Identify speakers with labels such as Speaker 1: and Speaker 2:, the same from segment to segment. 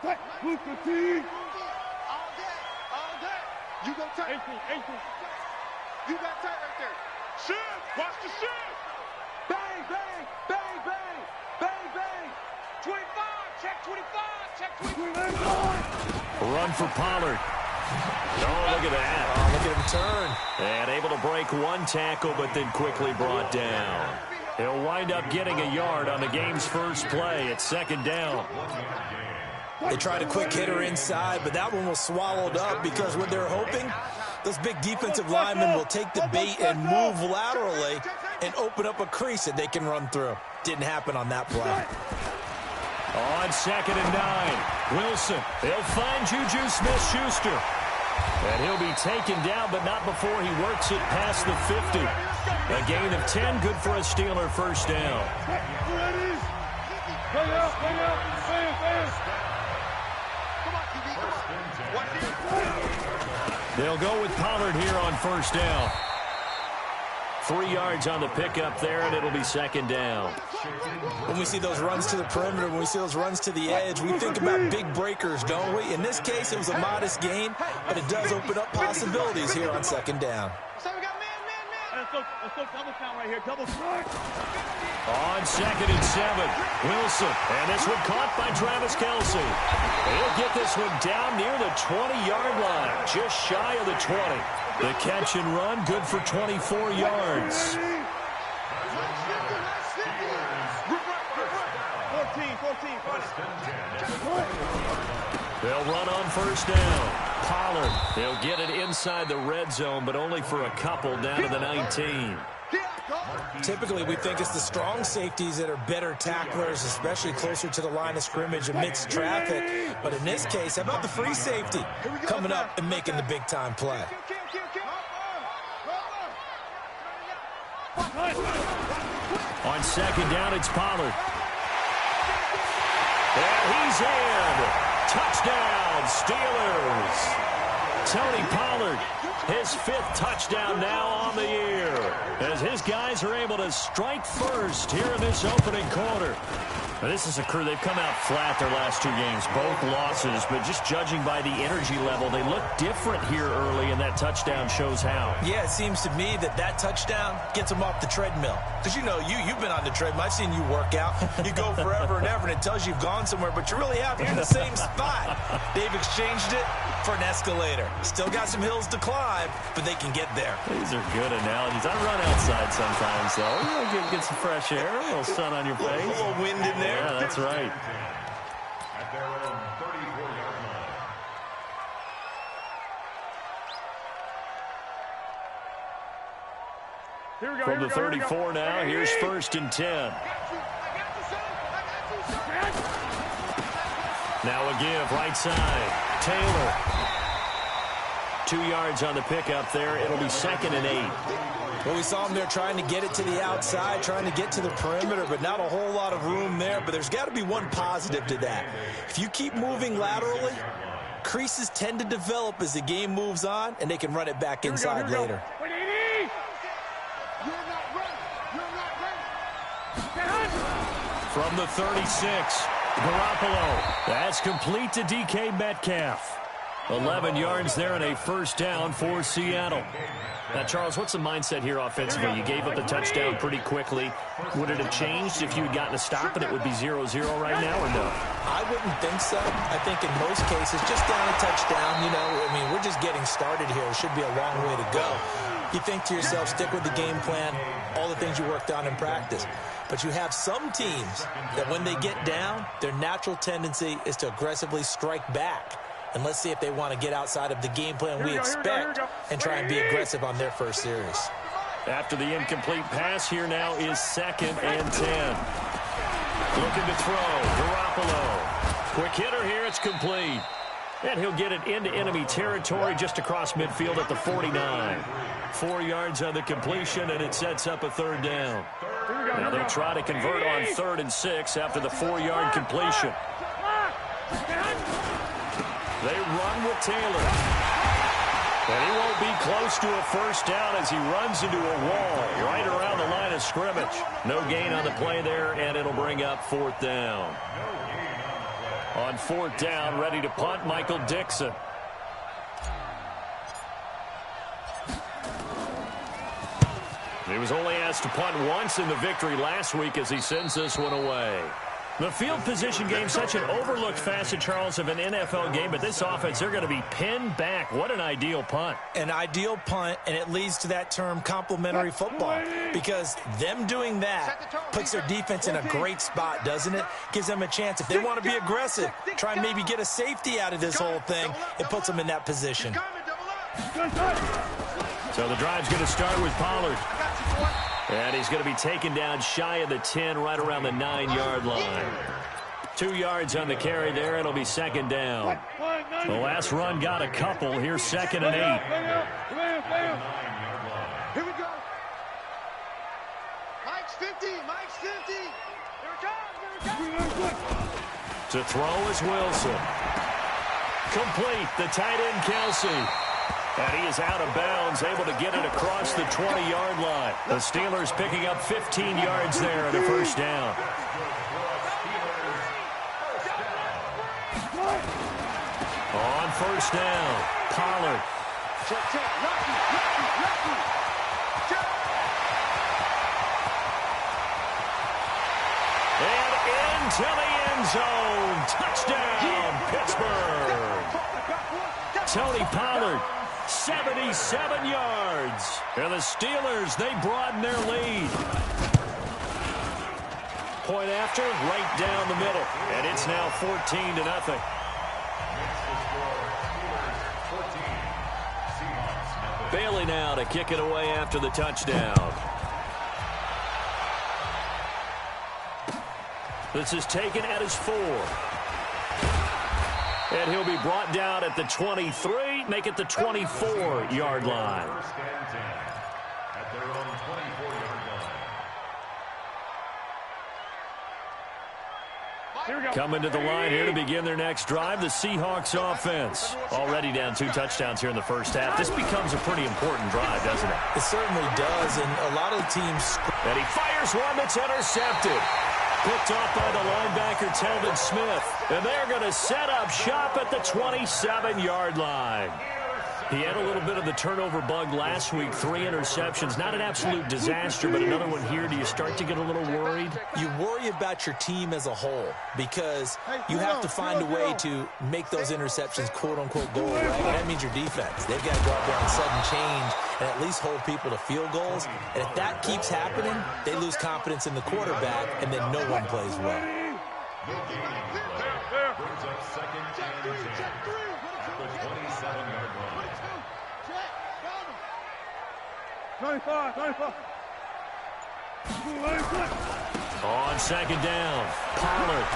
Speaker 1: All day. You go tight. You got tight right there. Shoot. Watch the shoot. Bang, bang, bang, bang, bang, bang. 25. Check 25. Check 25.
Speaker 2: Run for Pollard. Oh, look at that.
Speaker 3: Oh, look at him turn.
Speaker 2: And able to break one tackle, but then quickly brought down. He'll wind up getting a yard on the game's first play at second down.
Speaker 3: They tried a quick hitter inside, but that one was swallowed up because what they're hoping, those big defensive linemen will take the bait and move laterally and open up a crease that they can run through. Didn't happen on that play.
Speaker 2: On 2nd and 9, Wilson. He'll find Juju Smith-Schuster. And he'll be taken down, but not before he works it past the 50. A gain of 10, good for a Steeler first down. They'll go with Pollard here on first down. 3 yards on the pickup there, and it'll be second down.
Speaker 3: When we see those runs to the perimeter, when we see those runs to the edge, we think about big breakers, don't we? In this case, it was a modest gain, but it does open up possibilities here on second down.
Speaker 1: Let's go double count right here. Double count.
Speaker 2: On 2nd and 7, Wilson. And this one caught by Travis Kelce. He'll get this one down near the 20-yard line, just shy of the 20. The catch and run, good for 24 yards.
Speaker 1: 14.
Speaker 2: They'll run on first down. Pollard, they'll get it inside the red zone, but only for a couple down to the 19.
Speaker 3: Typically, we think it's the strong safeties that are better tacklers, especially closer to the line of scrimmage amidst traffic. But in this case, how about the free safety coming up and making the big-time play?
Speaker 2: On second down, it's Pollard. And he's in. Touchdown, Steelers. Tony Pollard, his 5th touchdown now on the year, as his guys are able to strike first here in this opening quarter. Now, this is a crew, they've come out flat their last 2 games, both losses, but just judging by the energy level, they look different here early, and that touchdown shows how.
Speaker 3: Yeah, it seems to me that touchdown gets them off the treadmill. Because, you know, you've been on the treadmill. I've seen you work out. You go forever and ever, and it tells you you've gone somewhere, but you really have. You're in the same spot. They've exchanged it for an escalator. Still got some hills to climb, but they can get there.
Speaker 2: These are good analogies. I run outside sometimes, though. You know, get some fresh air, a little sun on your face.
Speaker 3: A little wind in there.
Speaker 2: Yeah, that's right.
Speaker 4: At their own 34-yard line.
Speaker 2: From the 34 now, here's 1st and 10. Now a give, right side. Taylor. 2 yards on the pickup there. It'll be 2nd and 8.
Speaker 3: Well, we saw him there trying to get it to the outside, trying to get to the perimeter, but not a whole lot of room there. But there's got to be one positive to that. If you keep moving laterally, creases tend to develop as the game moves on, and they can run it back inside later.
Speaker 2: From the 36, Garoppolo. That's complete to DK Metcalf. 11 yards there and a first down for Seattle. Now, Charles, what's the mindset here offensively? You gave up the touchdown pretty quickly. Would it have changed if you had gotten a stop and it would be 0-0 right now, or no?
Speaker 3: I wouldn't think so. I think in most cases, just down a touchdown, you know, I mean, we're just getting started here. It should be a long way to go. You think to yourself, stick with the game plan, all the things you worked on in practice. But you have some teams that when they get down, their natural tendency is to aggressively strike back. And let's see if they want to get outside of the game plan we expect and try and be aggressive on their first series.
Speaker 2: After the incomplete pass, here now is 2nd and 10. Looking to throw, Garoppolo. Quick hitter here, it's complete. And he'll get it into enemy territory just across midfield at the 49. 4 yards on the completion, and it sets up a 3rd down. Now they try to convert on 3rd and 6 after the 4-yard completion. They run with Taylor. And he won't be close to a first down as he runs into a wall right around the line of scrimmage. No gain on the play there, and it'll bring up 4th down. On 4th down, ready to punt, Michael Dixon. He was only asked to punt once in the victory last week as he sends this one away. The field position game, such an overlooked facet, Charles, of an NFL game, but this offense, they're going to be pinned back. What an ideal punt.
Speaker 3: An ideal punt, and it leads to that term complementary football, because them doing that puts their defense in a great spot, doesn't it? Gives them a chance. If they want to be aggressive, try and maybe get a safety out of this whole thing, it puts them in that position.
Speaker 2: So the drive's going to start with Pollard. And he's going to be taken down shy of the 10, right around the 9-yard line. 2 yards on the carry there. It'll be 2nd down. The last run got a couple. Here's 2nd and 8.
Speaker 1: Here we go. Mike's 50. Mike's 50. Here it comes. Here it comes.
Speaker 2: To throw is Wilson. Complete. The tight end, Kelsey. And he is out of bounds, able to get it across the 20-yard line. The Steelers picking up 15 yards there and a 1st down. On 1st down, Pollard. And into the end zone. Touchdown, Pittsburgh. Tony Pollard. 77 yards. And the Steelers, they broaden their lead. Point after, right down the middle. And it's now 14-0. Bailey now to kick it away after the touchdown. This is taken at his 4. And he'll be brought down at the 23, make it the 24-yard line. Coming to the line here to begin their next drive, the Seahawks offense. Already down 2 touchdowns here in the first half. This becomes a pretty important drive, doesn't it?
Speaker 3: It certainly does, and a lot of the teams...
Speaker 2: And he fires one that's intercepted. Picked off by the linebacker, Telvin Smith. And they're going to set up shop at the 27-yard line. He had a little bit of the turnover bug last week, 3 interceptions. Not an absolute disaster, but another one here. Do you start to get a little worried?
Speaker 3: You worry about your team as a whole because you have to find a way to make those interceptions, quote-unquote, go away. That means your defense. They've got to go out there on sudden change and at least hold people to field goals. And if that keeps happening, they lose confidence in the quarterback, and then no one plays well.
Speaker 4: Brings up 2nd and 10 at the 27-yard line.
Speaker 1: 25.
Speaker 2: On 2nd down, Pollard.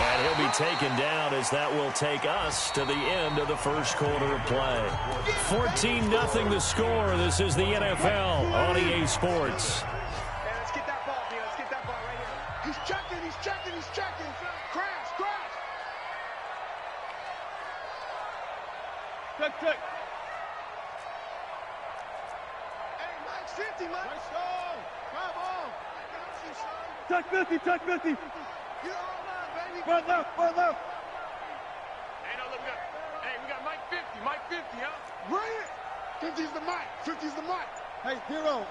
Speaker 2: And he'll be taken down as that will take us to the end of the first quarter of play. 14-0 the score. This is the NFL on EA Sports.
Speaker 1: Let's get that ball, man. Let's get that ball right here. He's checking. Crash. Check. Hey, Mike's 50, Mike. Nice goal. Come on. Check 50. You're all mine, baby. Front left. Hey, no, look, we got Mike 50, huh? Bring it. 50's the Mike. Hey, 0.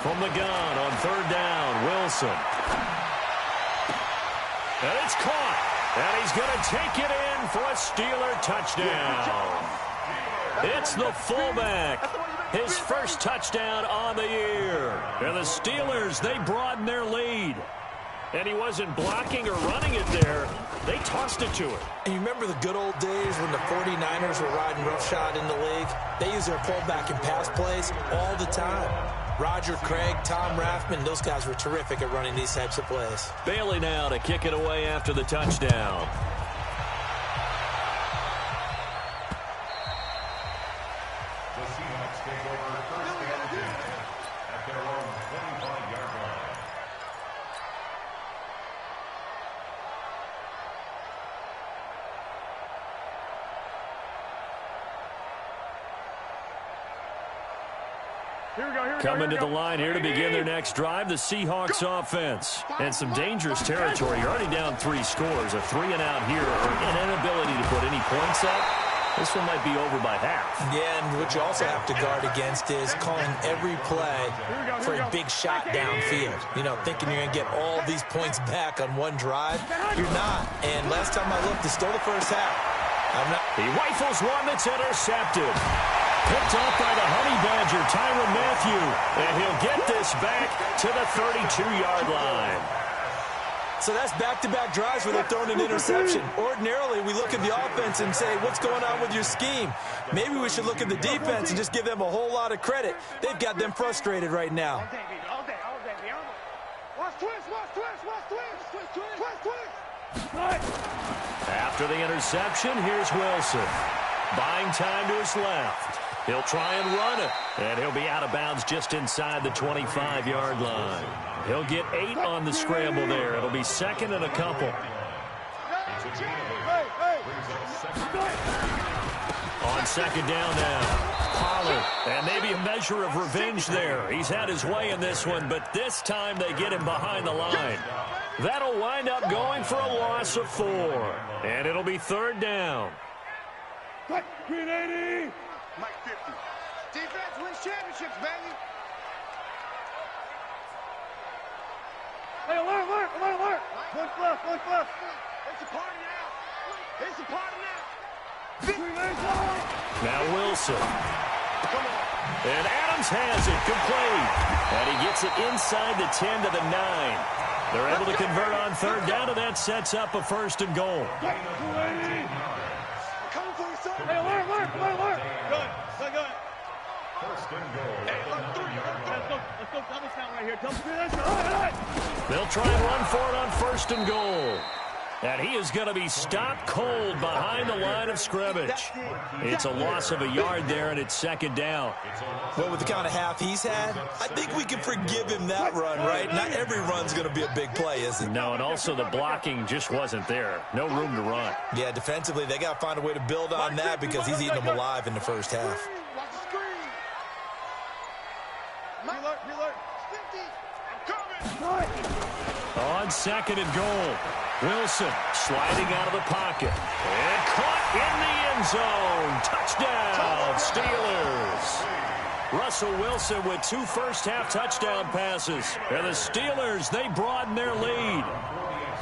Speaker 2: From the gun on 3rd down, Wilson. And it's caught. And he's going to take it in for a Steeler touchdown. It's the fullback. His first touchdown on the year. And the Steelers, they broaden their lead. And he wasn't blocking or running it there. They tossed it to him.
Speaker 3: And you remember the good old days when the 49ers were riding roughshod in the league? They used their pullback and pass plays all the time. Roger Craig, Tom Rathman, those guys were terrific at running these types of plays.
Speaker 2: Bailey now to kick it away after the touchdown.
Speaker 4: The Seahawks take over 1st and 10 at their own 25-yard line.
Speaker 2: Coming to the line here to begin their next drive, the Seahawks offense. And some dangerous territory. You're already down 3 scores. A 3-and-out here, or an inability to put any points up. This one might be over by half.
Speaker 3: Yeah, and what you also have to guard against is calling every play for a big shot downfield. You know, thinking you're going to get all these points back on one drive. You're not. And last time I looked, it's still the first half.
Speaker 2: He rifles one that's intercepted. Picked off by the Honey Badger, Tyrann Mathieu. And he'll get this back to the 32-yard line.
Speaker 3: So that's back-to-back drives where they're throwing an interception. Ordinarily, we look at the offense and say, what's going on with your scheme? Maybe we should look at the defense and just give them a whole lot of credit. They've got them frustrated right now.
Speaker 2: After the interception, here's Wilson. Buying time to his left. He'll try and run it. And he'll be out of bounds just inside the 25-yard line. He'll get 8 on the scramble there. It'll be second and a couple. On second down now. Pollard. And maybe a measure of revenge there. He's had his way in this one, but this time they get him behind the line. That'll wind up going for a loss of 4. And it'll be third down.
Speaker 1: Green 80. Mike 50. Defense wins championships, baby. Hey, alert. One left. It's a party now.
Speaker 2: Now Wilson. Come on. And Adams has it complete. And he gets it inside the 10 to the 9. They're able to convert on third down, and that sets up a first and goal.
Speaker 1: Hey, alert. Good.
Speaker 4: First and goal.
Speaker 1: Hey, let's go double count right here. Double.
Speaker 2: They'll try and run for it on first and goal. And he is going to be stopped cold behind the line of scrimmage. It's a loss of a yard there, and it's second down.
Speaker 3: Well, with the kind of half he's had, I think we can forgive him that run, right? Not every run's going to be a big play, is it?
Speaker 2: No, and also the blocking just wasn't there. No room to run.
Speaker 3: Yeah, defensively, they got to find a way to build on that because he's eating them alive in the first half.
Speaker 1: Watch the screen. Reload. 50. I'm coming.
Speaker 2: On second and goal. Wilson sliding out of the pocket. And caught in the end zone. Touchdown, Steelers. Russell Wilson with 2 first-half touchdown passes. And the Steelers, they broaden their lead.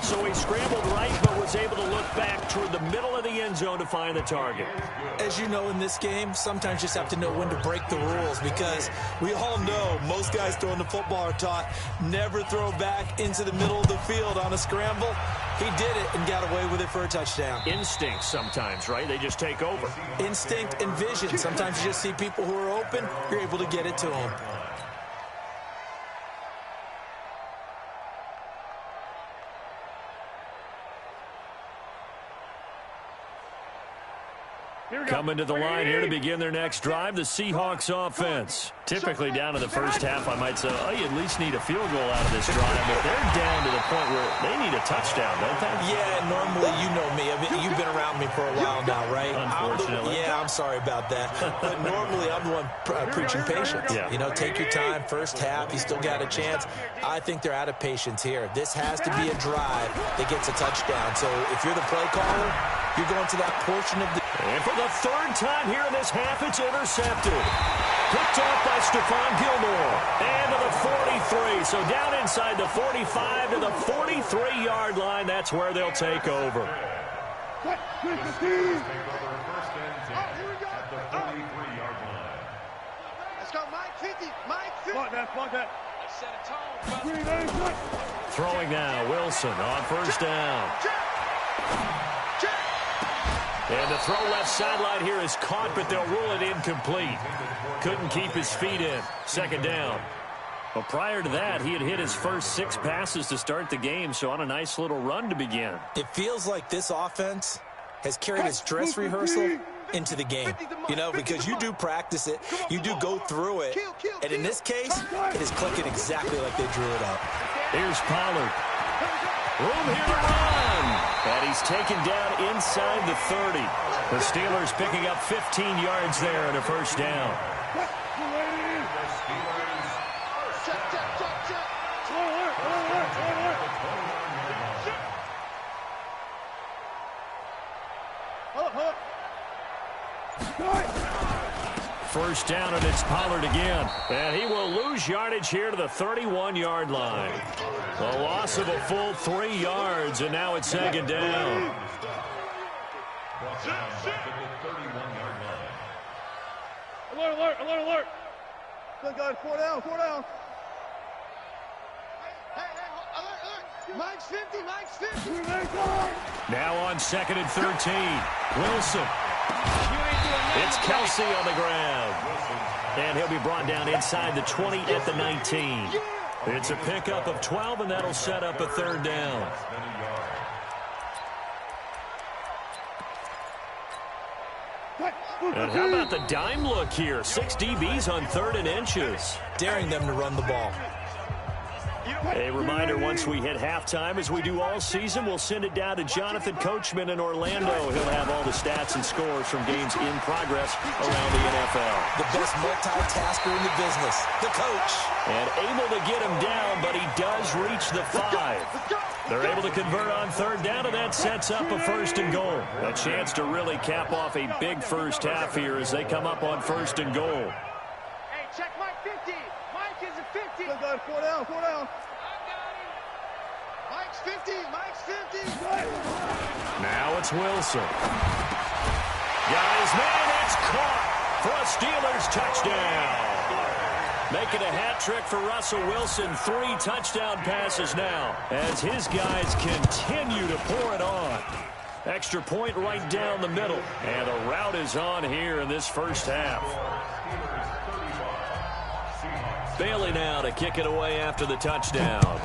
Speaker 2: So he scrambled right, but was able to look back toward the middle of the end zone to find the target.
Speaker 3: As you know, in this game, sometimes you just have to know when to break the rules because we all know most guys throwing the football are taught never throw back into the middle of the field on a scramble. He did it and got away with it for a touchdown.
Speaker 2: Instinct sometimes, right? They just take over.
Speaker 3: Instinct and vision. Sometimes you just see people who are open, you're able to get it to them.
Speaker 2: Coming to the line here to begin their next drive, the Seahawks offense. Typically down to the first half, I might say, oh, you at least need a field goal out of this drive, but they're down to the point where they need a touchdown, don't they?
Speaker 3: Yeah, normally, you know me. I mean, you've been around me for a while now, right?
Speaker 2: Unfortunately.
Speaker 3: I'm sorry about that. But normally, I'm the one preaching patience.
Speaker 2: Yeah.
Speaker 3: You know, take your time. First half, you still got a chance. I think they're out of patience here. This has to be a drive that gets a touchdown. So if you're the play caller, you're going to that portion of the...
Speaker 2: And for the third time here in this half, it's intercepted. Picked off by Stephon Gilmore. And to the 43. So down inside the 45 to the 43-yard line. That's where they'll take over.
Speaker 4: Take over first and 10 at the 43-yard line.
Speaker 1: Let's go, Mike 50. Mike 50. Fuck that. Set a tone.
Speaker 2: Throwing now, Wilson on first down. And the throw left sideline here is caught, but they'll rule it incomplete. Couldn't keep his feet in. Second down. But prior to that, he had hit his first 6 passes to start the game, so on a nice little run to begin.
Speaker 3: It feels like this offense has carried its dress rehearsal into the game. You know, because you do practice it, you do go through it, and in this case, it is clicking exactly like they drew it up.
Speaker 2: Here's Pollard. Room here to run. And he's taken down inside the 30. The Steelers picking up 15 yards there and a first down.
Speaker 4: The Steelers
Speaker 2: first down, and it's Pollard again. And he will lose yardage here to the 31-yard line. A loss of a full 3 yards, and now it's second down.
Speaker 1: Alert, alert, alert, alert. Good guys, 4 down, 4 down. Hey, alert, alert. Mike's 50, Mike's 50.
Speaker 2: Now on 2nd and 13. Wilson. It's Kelsey on the ground. And he'll be brought down inside the 20 at the 19. It's a pickup of 12, and that'll set up a third down. And how about the dime look here? 6 DBs on 3rd and inches.
Speaker 3: Daring them to run the ball.
Speaker 2: A reminder, once we hit halftime, as we do all season, we'll send it down to Jonathan Coachman in Orlando. He'll have all the stats and scores from games in progress around the NFL.
Speaker 3: The best multitasker in the business, the coach.
Speaker 2: And able to get him down, but he does reach the 5. They're able to convert on 3rd down, and that sets up a 1st and goal. A chance to really cap off a big first half here as they come up on 1st and goal.
Speaker 1: Hey, check Mike 50. Mike is a 50. Good guys, 4 down, 4 down. Mike's 50, Mike's 50.
Speaker 2: Now it's Wilson. Guys, man, it's caught for a Steelers touchdown. Making a hat trick for Russell Wilson. 3 touchdown passes now as his guys continue to pour it on. Extra point right down the middle. And the route is on here in this first half. Bailey now to kick it away after the touchdown.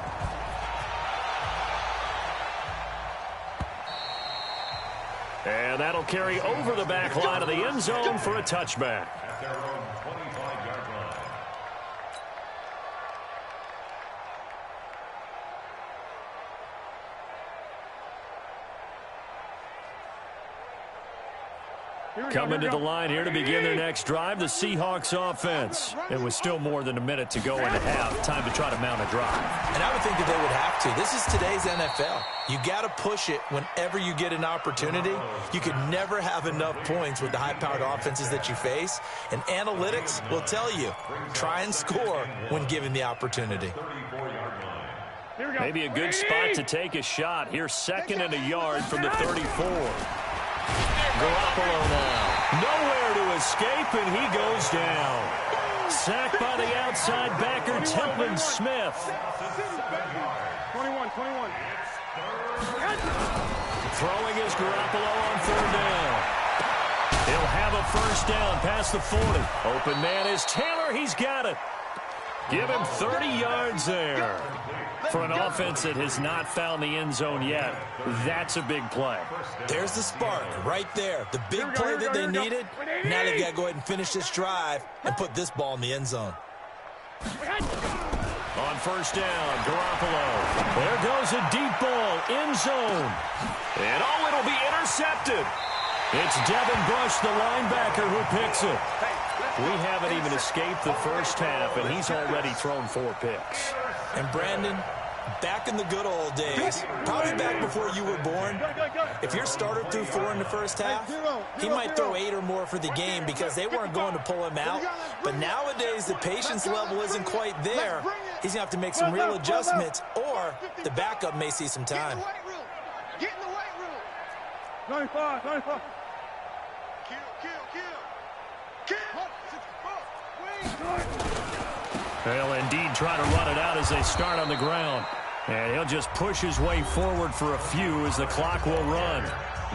Speaker 2: And that'll carry over the back line of the end zone for a touchback.
Speaker 4: At their own 25-yard line.
Speaker 2: Coming to the line here to begin their next drive, the Seahawks offense. It was still more than a minute to go in the half. Time to try to mount a drive.
Speaker 3: And I would think that they would have to. This is today's NFL. You got to push it whenever you get an opportunity. You could never have enough points with the high-powered offenses that you face. And analytics will tell you, try and score when given the opportunity.
Speaker 2: Maybe a good spot to take a shot. Here's 2nd and a yard from the 34. Garoppolo now. Nowhere to escape, and he goes down. Sacked by the outside backer, Telvin Smith.
Speaker 1: 21.
Speaker 2: Throwing is Garoppolo on 3rd down. He'll have a first down past the 40. Open man is Taylor. He's got it. Give him 30 yards there. For an offense that has not found the end zone yet, that's a big play.
Speaker 3: There's the spark right there. The big play that they needed. Now they've got to go ahead and finish this drive and put this ball in the end zone.
Speaker 2: On first down, Garoppolo. There goes a deep ball, end zone. And oh, it'll be intercepted. It's Devin Bush, the linebacker, who picks it. We haven't even escaped the first half, and he's already thrown 4 picks.
Speaker 3: And Brandon, back in the good old days, probably back before you were born, if your starter threw 4 in the first half, he might throw 8 or more for the game because they weren't going to pull him out. But nowadays, the patience level isn't quite there. He's going to have to make some real adjustments, or the backup may see some time.
Speaker 1: Get in the weight room. 25.
Speaker 2: They'll indeed try to run it out as they start on the ground. And he'll just push his way forward for a few as the clock will run.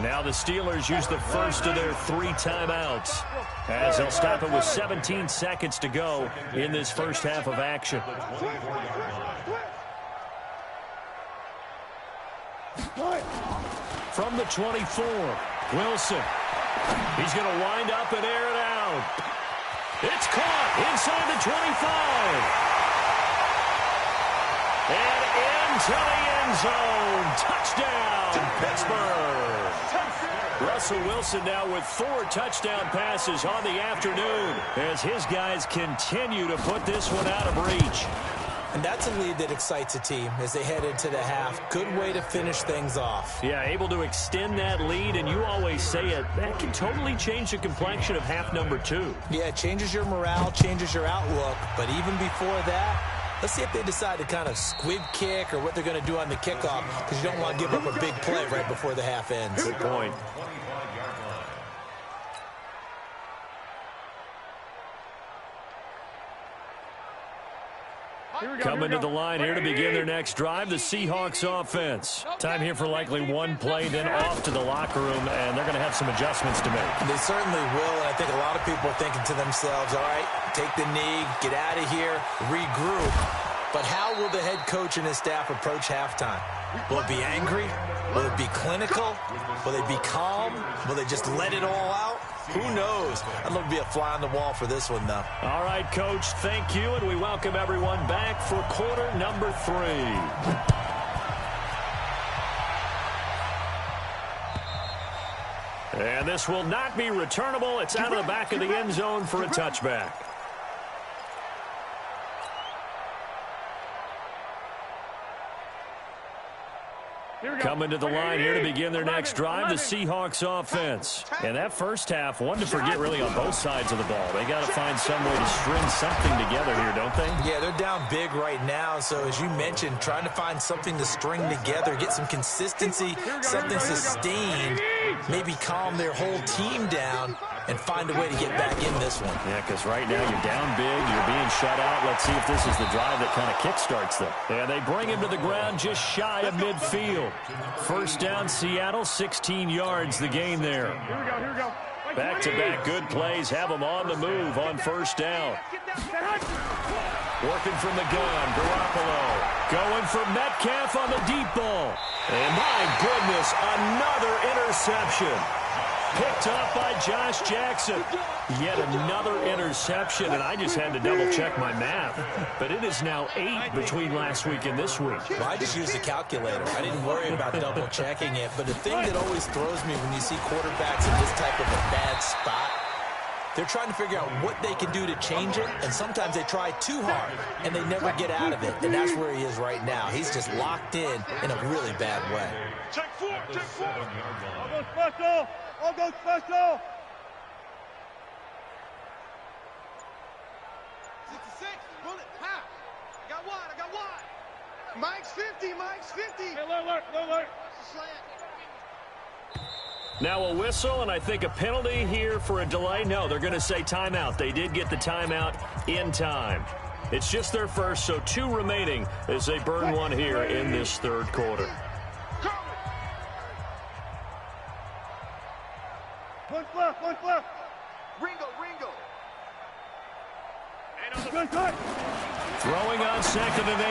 Speaker 2: Now the Steelers use the first of their 3 timeouts as they'll stop it with 17 seconds to go in this first half of action. From the 24, Wilson. He's going to wind up and air it out. It's caught inside the 25. And into the end zone. Touchdown, Pittsburgh. Russell Wilson now with 4 touchdown passes on the afternoon as his guys continue to put this one out of reach.
Speaker 3: And that's a lead that excites a team as they head into the half. Good way to finish things off.
Speaker 2: Yeah, able to extend that lead, and you always say it, that can totally change the complexion of half number 2.
Speaker 3: Yeah, it changes your morale, changes your outlook. But even before that, let's see if they decide to kind of squib kick or what they're going to do on the kickoff, because you don't want to give up a big play right before the half ends.
Speaker 2: Good point. Coming to the line here to begin their next drive, the Seahawks offense. Time here for likely one play, then off to the locker room, and they're going to have some adjustments to make.
Speaker 3: They certainly will, and I think a lot of people are thinking to themselves, all right, take the knee, get out of here, regroup. But how will the head coach and his staff approach halftime? Will it be angry? Will it be clinical? Will they be calm? Will they just let it all out? Who knows? I'd love to be a fly on the wall for this one, though.
Speaker 2: All right, Coach, thank you, and we welcome everyone back for quarter number 3. And this will not be returnable. It's out of the back of the end zone for a touchback. Coming to the line here to begin their next drive, the Seahawks offense. And that first half, one to forget really on both sides of the ball. They got to find some way to string something together here, don't they?
Speaker 3: Yeah, they're down big right now. So as you mentioned, trying to find something to string together, get some consistency, something sustained, maybe calm their whole team down and find a way to get back in this one.
Speaker 2: Yeah, because right now you're down big, you're being shut out. Let's see if this is the drive that kind of kickstarts them. And they bring him to the ground just shy of midfield. First down, Seattle, 16 yards the gain there.
Speaker 1: Here we go.
Speaker 2: Back-to-back good plays have them on the move on first down. Working from the gun, Garoppolo. Going for Metcalf on the deep ball. And my goodness, another interception. Picked off by Josh Jackson. Yet another interception, and I just had to double-check my math. But it is now 8 between last week and this week.
Speaker 3: Well, I just used a calculator. I didn't worry about double-checking it. But the thing that always throws me when you see quarterbacks in this type of a bad spot, they're trying to figure out what they can do to change it, and sometimes they try too hard, and they never get out of it. And that's where he is right now. He's just locked in a really bad way.
Speaker 1: Check 4. I'll go special. I'll go special. 66. Pull it. Half. I got one. Mike's 50. Hey, alert.
Speaker 2: Now a whistle, and I think a penalty here for a delay. No, they're going to say timeout. They did get the timeout in time. It's just their first, so 2 remaining as they burn one here in this third quarter.
Speaker 1: One left. Ringo.
Speaker 2: Throwing on 2nd and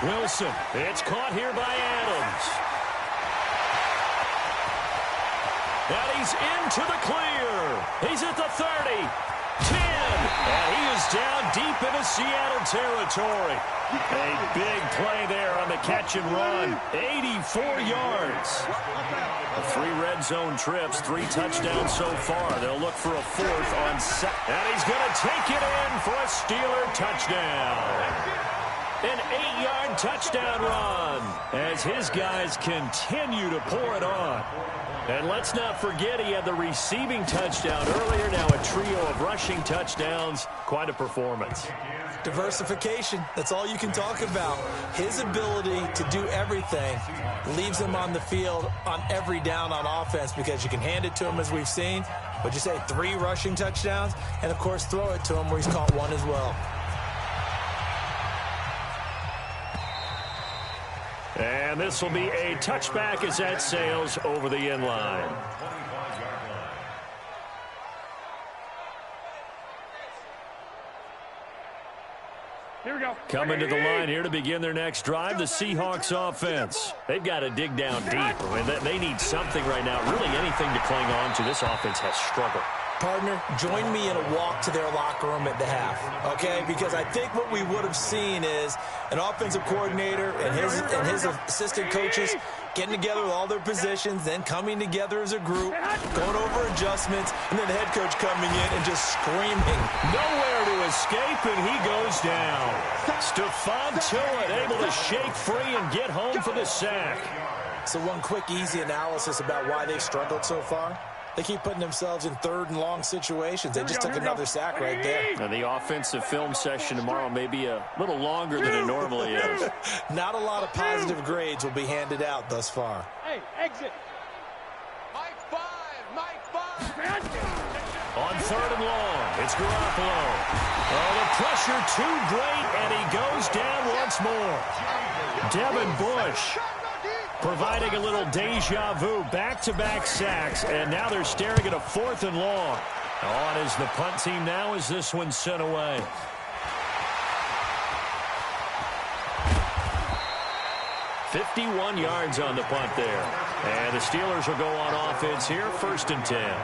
Speaker 2: 8. Wilson. It's caught here by Adams. And he's into the clear. He's at the 30. 10. And he is down deep into Seattle territory. A big play there on the catch and run. 84 yards. 3 red zone trips, 3 touchdowns so far. They'll look for a 4th on set. And he's going to take it in for a Steeler touchdown. An 8-yard touchdown run as his guys continue to pour it on. And let's not forget he had the receiving touchdown earlier. Now a trio of rushing touchdowns. Quite a performance.
Speaker 3: Diversification, that's all you can talk about. His ability to do everything leaves him on the field on every down on offense because you can hand it to him as we've seen. But you say 3 rushing touchdowns and, of course, throw it to him where he's caught 1 as well.
Speaker 2: And this will be a touchback as that sails over the end line.
Speaker 1: Here we go.
Speaker 2: Coming to the line here to begin their next drive, the Seahawks offense. They've got to dig down deep. I mean, they need something right now, really anything to cling on to. This offense has struggled.
Speaker 3: Partner, join me in a walk to their locker room at the half, okay? Because I think what we would have seen is an offensive coordinator and his assistant coaches getting together with all their positions, then coming together as a group, going over adjustments, and then the head coach coming in and just screaming.
Speaker 2: Nowhere to escape, and he goes down. Stephon Tuitt able to shake free and get home for the sack.
Speaker 3: So one quick, easy analysis about why they've struggled so far. They keep putting themselves in third and long situations. They just took another sack right there.
Speaker 2: Now, the offensive film session tomorrow may be a little longer than it normally is.
Speaker 3: Not a lot of positive grades will be handed out thus far.
Speaker 1: Hey, exit. Mike 5, Mike 5.
Speaker 2: On third and long, it's Garoppolo. Oh, the pressure too great, and he goes down once more. Devin Bush providing a little deja vu, back-to-back sacks, and now they're staring at a 4th and long. On is the punt team now as this one's sent away. "51 yards on the punt there. And the Steelers will go on offense here, 1st and 10.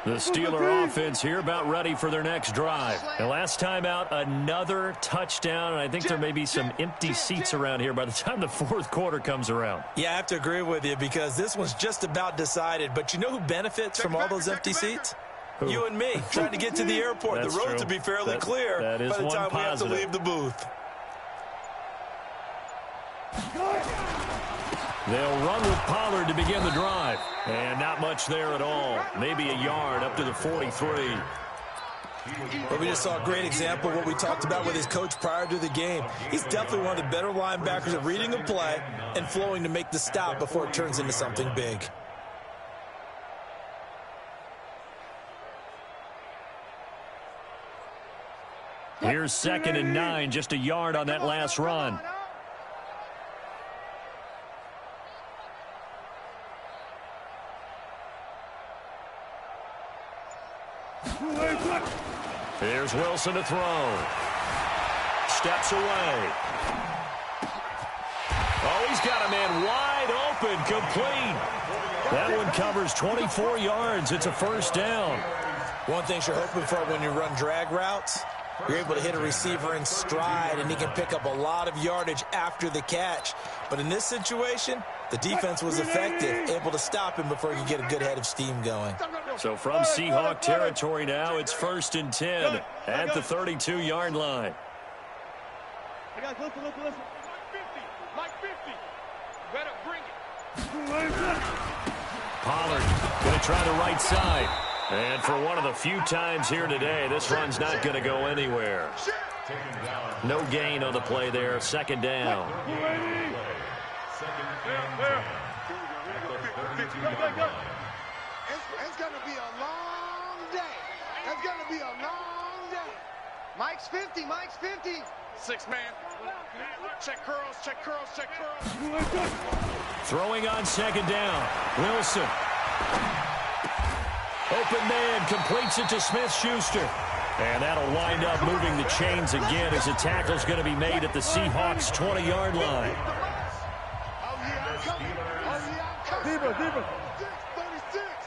Speaker 2: The Steeler offense here about ready for their next drive. And last time out, another touchdown, and I think there may be some empty seats around here by the time the 4th quarter comes around.
Speaker 3: Yeah, I have to agree with you because this one's just about decided. But you know who benefits from all those empty seats?
Speaker 2: Who?
Speaker 3: You and me, trying to get to the airport.
Speaker 2: That's
Speaker 3: the roads
Speaker 2: true.
Speaker 3: will be fairly clear
Speaker 2: that is
Speaker 3: by the time we have to
Speaker 2: positive.
Speaker 3: leave the booth.
Speaker 2: They'll run with Pollard to begin the drive. And not much there at all. Maybe a yard up to the 43.
Speaker 3: But we just saw a great example of what we talked about with his coach prior to the game. He's definitely one of the better linebackers at reading a play and flowing to make the stop before it turns into something big.
Speaker 2: Here's 2nd and 9, just a yard on that last run. Here's Wilson to throw. Steps away. Oh, he's got a man wide open, complete. That one covers 24 yards. It's a 1st down.
Speaker 3: One thing you're hoping for when you run drag routes, you're able to hit a receiver in stride, and he can pick up a lot of yardage after the catch. But in this situation, the defense was effective, able to stop him before he could get a good head of steam going.
Speaker 2: So from Seahawk territory now, it's 1st and 10 at the 32-yard line.
Speaker 1: Listen. Mike 50. Better bring it.
Speaker 2: Pollard going to try the right side. And for one of the few times here today, this run's not going to go anywhere. No gain on the play there. 2nd down.
Speaker 1: It's going to be a long day. It's going to be a long day. Mike's 50. 6 man. Check curls.
Speaker 2: Throwing on 2nd down. Wilson. Open man, completes it to Smith-Schuster. And that'll wind up moving the chains again as the tackle's going to be made at the Seahawks' 20-yard line.
Speaker 1: Deeper. 36.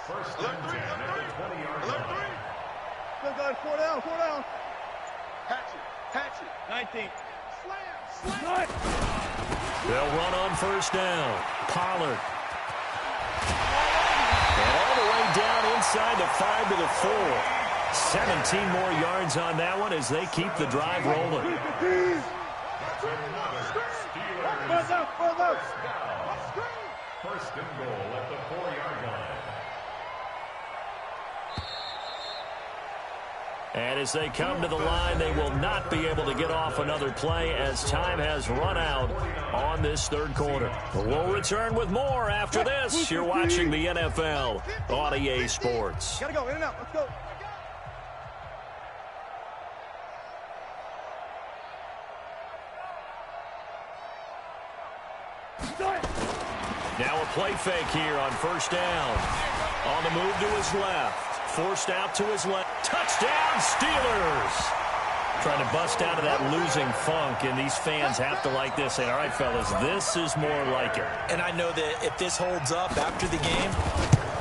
Speaker 4: 1st and 10 at the 20-yard line.
Speaker 1: 4 down. Hatchet. 19. Slam.
Speaker 2: They'll run on 1st down. Pollard. And all the way down inside the 5 to the 4. 17 more yards on that one as they keep the drive rolling.
Speaker 4: First and goal at the 4-yard line.
Speaker 2: And as they come to the line, they will not be able to get off another play as time has run out on this 3rd quarter. We'll return with more after this. You're watching the NFL on EA Sports.
Speaker 1: Gotta go, in and out, let's go.
Speaker 2: Now a play fake here on 1st down. On the move to his left. Forced out to his left. Touchdown, Steelers! Trying to bust out of that losing funk, and these fans have to like this. Saying, all right, fellas, this is more like it.
Speaker 3: And I know that if this holds up after the game,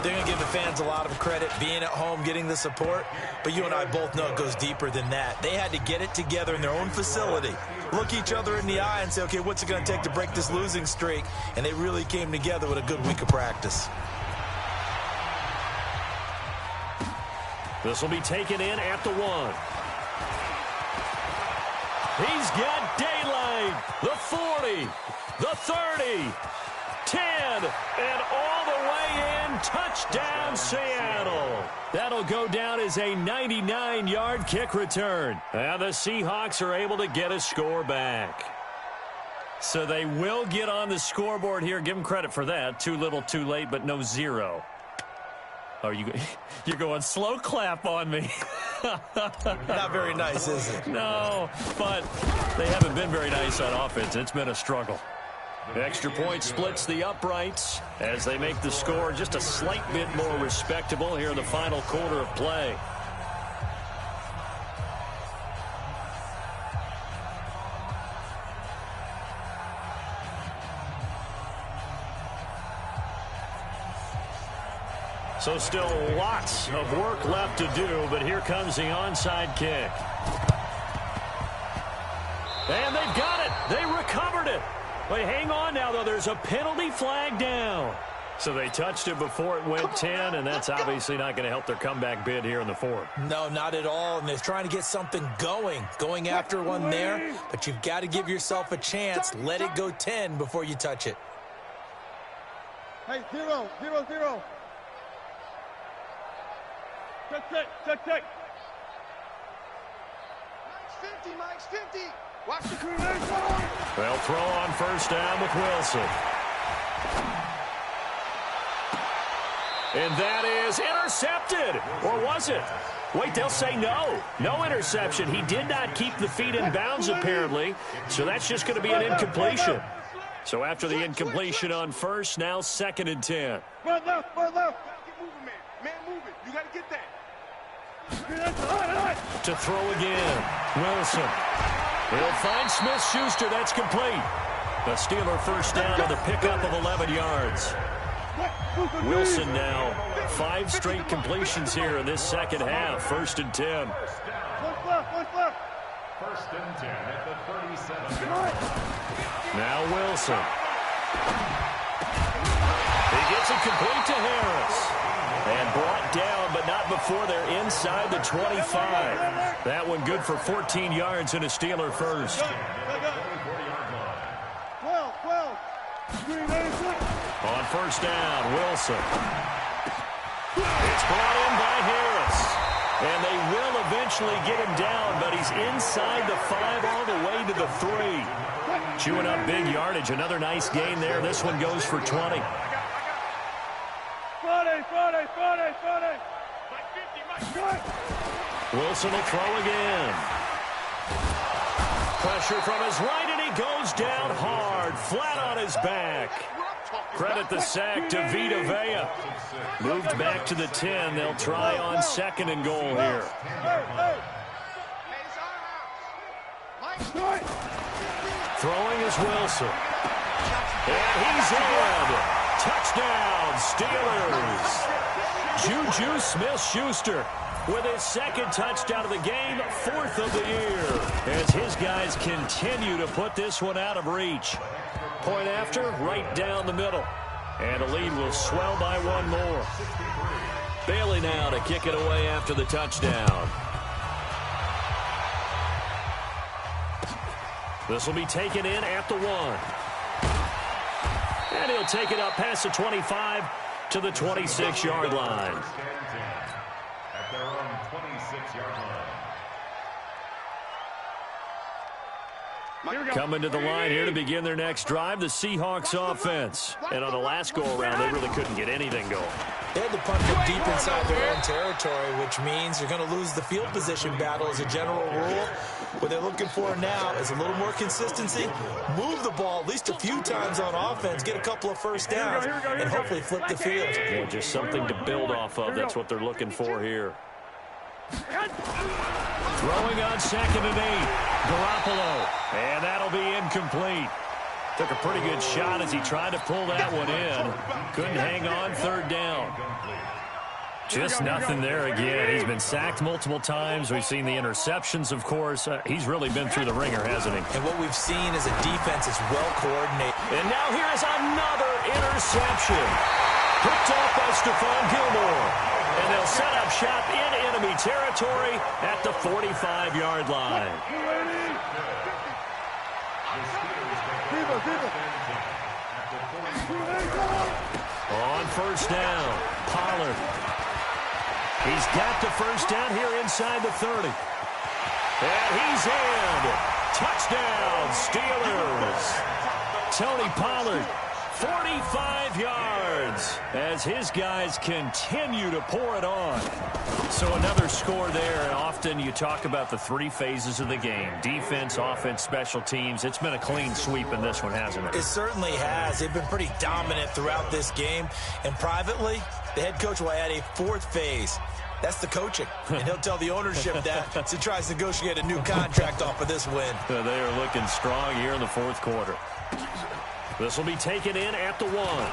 Speaker 3: they're going to give the fans a lot of credit, being at home, getting the support. But you and I both know it goes deeper than that. They had to get it together in their own facility, look each other in the eye and say, okay, what's it going to take to break this losing streak? And they really came together with a good week of practice.
Speaker 2: This will be taken in at the 1. He's got daylight. The 40, the 30, 10, and all the way in. Touchdown, Seattle. That'll go down as a 99-yard kick return. And the Seahawks are able to get a score back. So they will get on the scoreboard here. Give them credit for that. Too little, too late, but no 0. Oh, you're going slow clap on me.
Speaker 3: Not very nice, is it?
Speaker 2: No, but they haven't been very nice on offense. It's been a struggle. Extra point splits the uprights as they make the score just a slight bit more respectable here in the final quarter of play. So still lots of work left to do, but here comes the onside kick. And they've got it. They recovered it. Wait, hang on now, though. There's a penalty flag down. So they touched it before it went 10, and that's obviously not going to help their comeback bid here in the 4th.
Speaker 3: No, not at all, and they're trying to get something going after one there, but you've got to give yourself a chance. Let it go 10 before you touch it.
Speaker 1: Hey, 0, 0, 0. Check. Mike's 50. Watch the creation.
Speaker 2: They'll throw on first down with Wilson. And that is intercepted. Or was it? Wait, they'll say no. No interception. He did not keep the feet in bounds, apparently. So that's just going to be an incompletion. So after the incompletion on first, now 2nd and 10.
Speaker 1: Run left. Keep moving, man. Man moving. You got to get that.
Speaker 2: To throw again. Wilson. He'll find Smith-Schuster. That's complete. The Steeler first down on the pickup of 11 yards. Wilson now 5 straight completions here in this second half. 1st and 10.
Speaker 1: First left.
Speaker 4: 1st and 10 at the 37.
Speaker 2: Now Wilson. He gets it complete to Harris. And brought down, but not before they're inside the 25. That one good for 14 yards and a Steeler first.
Speaker 1: 12.
Speaker 2: On first down, Wilson. It's brought in by Harris. And they will eventually get him down, but he's inside the 5 all the way to the 3. Chewing up big yardage. Another nice gain there. This one goes for 20.
Speaker 1: Friday.
Speaker 2: Wilson will throw again. Pressure from his right, and he goes down hard, flat on his back. Credit the sack to Vita Vea. Moved back to the 10. They'll try on 2nd and goal here. Throwing is Wilson. And he's in. Touchdown, Steelers. Juju Smith-Schuster with his 2nd touchdown of the game, 4th of the year, as his guys continue to put this one out of reach. Point after, right down the middle. And the lead will swell by 1 more. Bailey now to kick it away after the touchdown. This will be taken in at the 1. And he'll take it up past the 25 to the 26-yard line.
Speaker 4: At their own 26-yard line.
Speaker 2: Coming to the line here to begin their next drive, the Seahawks offense. And on the last go-around, they really couldn't get anything going.
Speaker 3: They had to punt it deep inside their own territory, which means you're going to lose the field position battle as a general rule. What they're looking for now is a little more consistency, move the ball at least a few times on offense, get a couple of first downs, and hopefully flip the field.
Speaker 2: Yeah, just something to build off of. That's what they're looking for here. Throwing on 2nd and 8. Garoppolo. And that'll be incomplete. Took a pretty good shot as he tried to pull that one in. Couldn't hang on 3rd down. Just nothing there again. He's been sacked multiple times. We've seen the interceptions, of course. He's really been through the ringer, hasn't he?
Speaker 3: And what we've seen is a defense that's well coordinated.
Speaker 2: And now here's another interception. Picked off by Stephon Gilmore. And they'll set up shop in enemy territory at the 45-yard line. On 1st down, Pollard. He's got the 1st down here inside the 30. And he's in. Touchdown, Steelers. Tony Pollard, 45 yards as his guys continue to pour it on. So another score there. And often you talk about the 3 phases of the game. Defense, offense, special teams. It's been a clean sweep in this one, hasn't it?
Speaker 3: It certainly has. They've been pretty dominant throughout this game. And privately, the head coach will add a 4th phase. That's the coaching. And he'll tell the ownership that as he tries to negotiate a new contract off of this win.
Speaker 2: They are looking strong here in the 4th quarter. This will be taken in at the 1.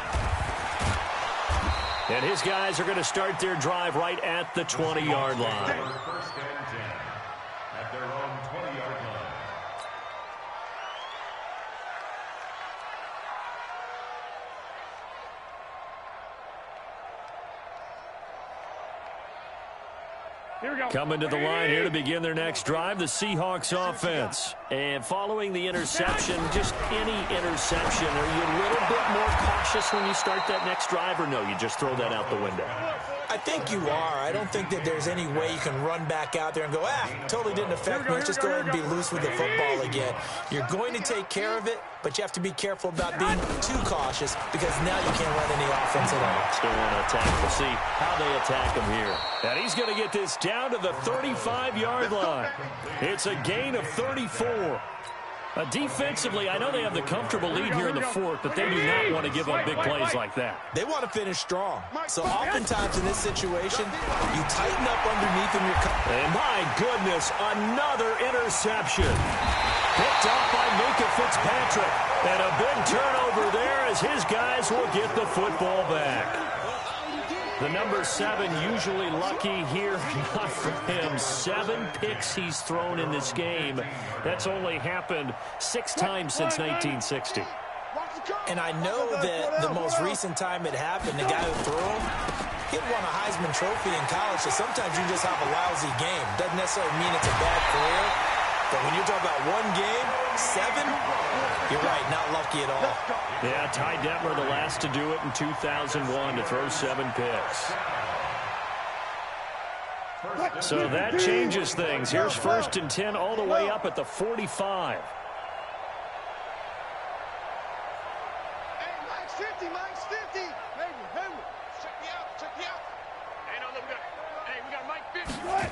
Speaker 2: And his guys are going to start their drive right at the 20-yard line.
Speaker 4: 1st and 10 at their own 20-yard line.
Speaker 1: Here we go.
Speaker 2: Coming to the line here to begin their next drive, the Seahawks offense. And following the interception, just any interception, are you a little bit more cautious when you start that next drive, or no, you just throw that out the window?
Speaker 3: I think you are. I don't think that there's any way you can run back out there and go, totally didn't affect me. Let's just go ahead and be loose with the football again. You're going to take care of it, but you have to be careful about being too cautious because now you can't run any offense at all.
Speaker 2: Still want to attack. We'll see how they attack him here. And he's going to get this down to the 35-yard line. It's a gain of 34. Defensively, I know they have the comfortable lead here in the 4th, but they do not want to give up big plays like that.
Speaker 3: They want to finish strong. So oftentimes in this situation, you tighten up underneath in your...
Speaker 2: And my goodness, another interception. Picked off by Minka Fitzpatrick. And a big turnover there as his guys will get the football back. The number 7 usually lucky here, not for him. 7 picks he's thrown in this game. That's only happened 6 times since 1960.
Speaker 3: And I know that the most recent time it happened, the guy who threw him, he won a Heisman Trophy in college, so sometimes you just have a lousy game. Doesn't necessarily mean it's a bad career, but when you're talking about 1 game, 7, you're right, not lucky at all.
Speaker 2: Yeah, Ty Detmer, the last to do it in 2001, to throw 7 picks. So that changes things. Here's 1st and 10 all the way up at the 45.
Speaker 1: Hey, Mike's 50, Mike's 50. Hey, check me out, check me out. Hey, no, look, hey, we got Mike 50. What?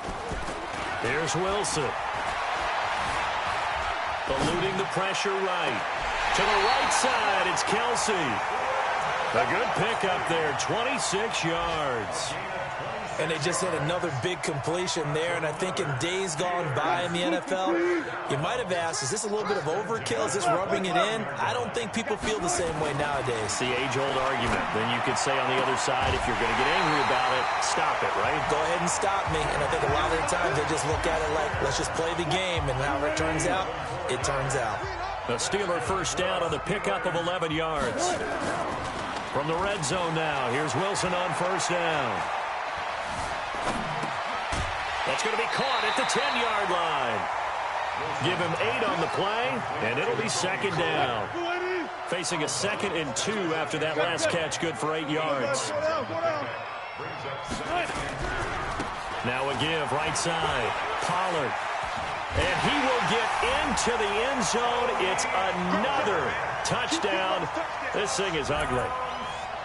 Speaker 2: Here's Wilson. Eluding the pressure right. To the right side, it's Kelsey. A good pickup there, 26 yards.
Speaker 3: And they just hit another big completion there. And I think in days gone by in the NFL, you might have asked, is this a little bit of overkill? Is this rubbing it in? I don't think people feel the same way nowadays.
Speaker 2: It's the age-old argument. Then you could say on the other side, if you're going to get angry about it, stop it, right?
Speaker 3: Go ahead and stop me. And I think a lot of the times they just look at it like, let's just play the game. And however it turns out, it turns out.
Speaker 2: The Steeler 1st down on the pickup of 11 yards. From the red zone now, here's Wilson on 1st down. That's going to be caught at the 10-yard line. Give him 8 on the play, and it'll be 2nd down. Facing a 2nd and 2 after that last catch, good for 8 yards. Now a give, right side, Pollard. And he will get into the end zone. It's another touchdown. This thing is ugly.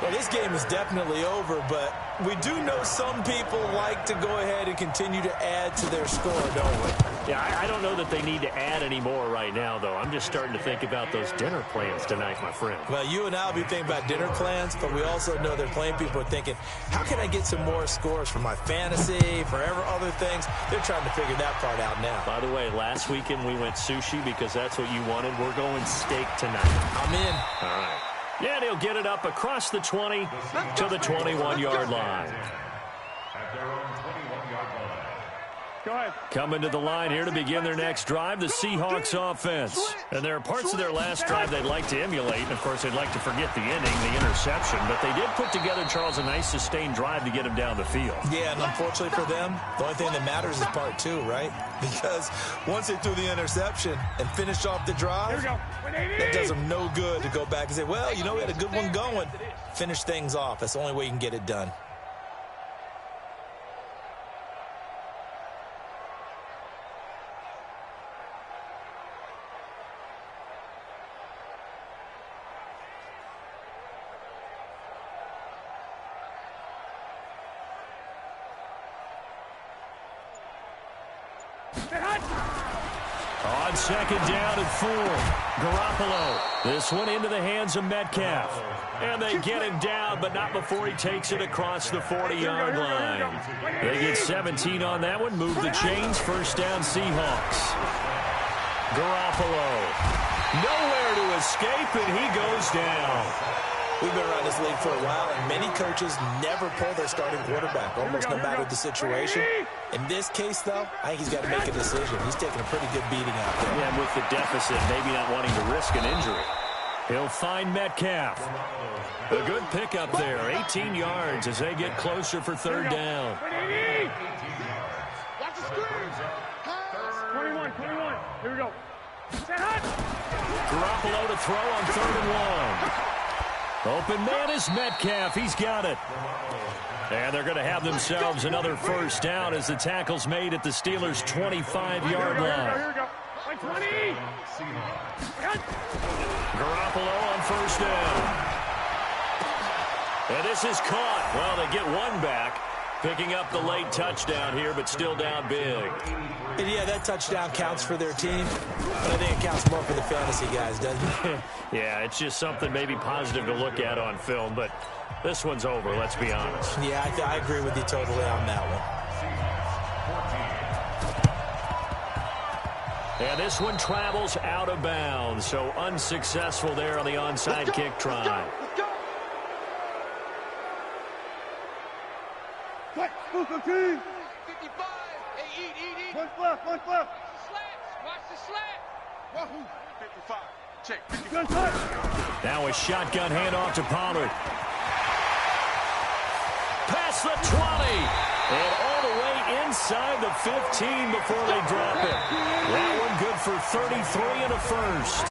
Speaker 3: Well, this game is definitely over, but we do know some people like to go ahead and continue to add to their score, don't we?
Speaker 2: Yeah, I don't know that they need to add any more right now, though. I'm just starting to think about those dinner plans tonight, my friend.
Speaker 3: Well, you and I will be thinking about dinner plans, but we also know they're playing people are thinking, how can I get some more scores for my fantasy, for other things? They're trying to figure that part out now.
Speaker 2: By the way, last weekend we went sushi because that's what you wanted. We're going steak tonight.
Speaker 3: I'm in.
Speaker 2: All right. Yeah, and he'll get it up across the 20 to the 21-yard line.
Speaker 4: At their own 21-yard line.
Speaker 1: Go ahead.
Speaker 2: Coming to the line here to begin their next drive, the Seahawks offense. And there are parts of their last drive they'd like to emulate. And, of course, they'd like to forget the ending, the interception. But they did put together, Charles, a nice sustained drive to get him down the field.
Speaker 3: Yeah, and unfortunately for them, the only thing that matters is part two, right? Because once they threw the interception and finished off the drive, that does them no good to go back and say, well, you know, we had a good one going. Finish things off. That's the only way you can get it done.
Speaker 2: On second down and 4, Garoppolo. This one into the hands of Metcalf. And they get him down, but not before he takes it across the 40-yard line. They get 17 on that one, move the chains, first down Seahawks. Garoppolo. Nowhere to escape, and he goes down.
Speaker 3: We've been around this league for a while, and many coaches never pull their starting quarterback, almost no matter the situation. In this case, though, I think he's got to make a decision. He's taking a pretty good beating out there.
Speaker 2: Yeah, and with the deficit, maybe not wanting to risk an injury. He'll find Metcalf. A good pickup there, 18 yards as they get closer for third down.
Speaker 1: Watch the screens. 21. Here we go. Set hut.
Speaker 2: Garoppolo to throw on 3rd and 1. Open man is Metcalf. He's got it. And they're going to have themselves another first down as the tackle's made at the Steelers' 25-yard line.
Speaker 1: Here we go. 20.
Speaker 2: Garoppolo on first down. And this is caught. Well, they get one back, picking up the late touchdown here, but still down big.
Speaker 3: And yeah, that touchdown counts for their team, but I think it counts more for the fantasy guys, doesn't it?
Speaker 2: Yeah, it's just something maybe positive to look at on film, but this one's over, let's be honest.
Speaker 3: Yeah, I agree with you totally on that one.
Speaker 2: And this one travels out of bounds, so unsuccessful there on the onside kick try.
Speaker 1: Let's go. What? Move the team.
Speaker 5: 55. Hey, eat.
Speaker 1: One left.
Speaker 5: Slats. Watch the slat.
Speaker 1: Wahoo. 55. Check. 50. Good.
Speaker 2: Now a shotgun handoff to Pollard. Past the 20. And all the way inside the 15 before they drop it. That one good for 33 and a first.